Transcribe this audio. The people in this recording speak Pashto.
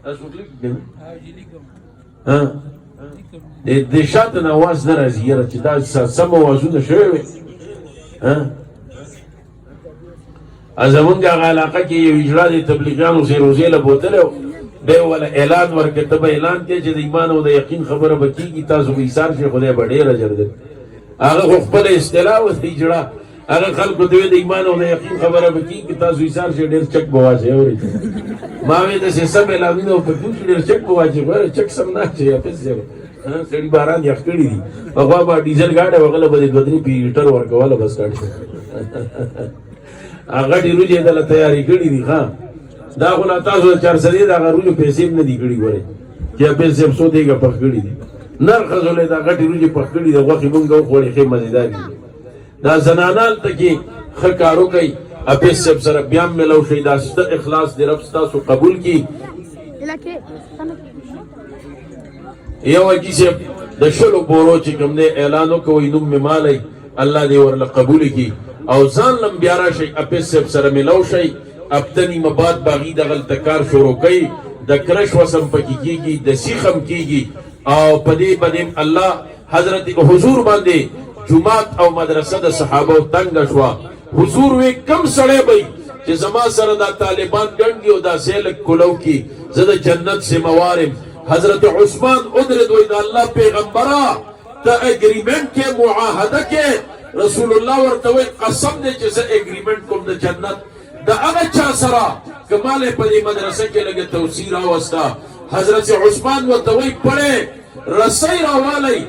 تاسو لیکل ها د شاته نواز نه راځي یاره چې دا سم اوازونه شوی وي ها زمونږ هغه علاقه کې یو اجرا د تبلیغیانو سې روزې له بوتلی دی ولا اعلان ورکړه ته به اعلان کې چې د ایمان او د یقین خبره به کېږي تاسو به ایثار شئ خدای به ډېر اجر درکړي هغه خو خپله اصطلاح و د اجرا هغه خلکو ته د ایمان او د یقین خبره به کېږي تاسو ایثار شئ ډېر چک به واچئ اورې ما وې داسې سم اعلانونه ورته کوم چې ډېر چک به واچئ ګوره چک سم نه اچئ حافظ صاحب سړي باران یخ کړي دي پخوا به ډیزل ګاډی وغله به د دوه درې لیټر ورکوله بس ګاډي هغه ډېر روجې دله تیارې کړي دي ښه دا خو لا تاسو چارسدې د هغه روجو پیسې هم نه دي کړي ګورئ چې پیسې هم څو دیګه پخ کړي دي نر ښځو له دا غټې روجې پخ کړي دي غوښې مونږ وخوړې ښې مزېدار دي دا زنانه هلته کې ښه کار وکئ حافظ صاحب سره بیا هم میلو شئ دا سته اخلاص د رب ستاسو قبول کړي یو حاجي صاحب د شلو بورو چې کوم دی اعلان وکوئ نوم مې مالی الله دې ورله قبول کړي او ځان لم بیا راشئ حافظ صاحب سره میلو شئ افتنی مباد باغی دغلته کار شروع کوي د کرش وسم پکې کېږي د سیخم کېږي او په دې باندې الله حضرت حضور باندې جماعت او مدرسه د صحابه تنګ شوه حضور وی کم سړی به چې زما سره دا طالبان ګڼ دي او دا سیلک کلو کې زه د جنت سے موارم حضرت عثمان ادرد وی دا الله پیغمبره ته اګریمنټ کې معاهده کې رسول الله ورته وی قسم دی چې زه اګریمنټ کوم د جنت د هغه چا سره کمال په دې مدرسه کې لګه توسیر راوسته حضرت عثمان ورته وی پړې رسۍ راوالی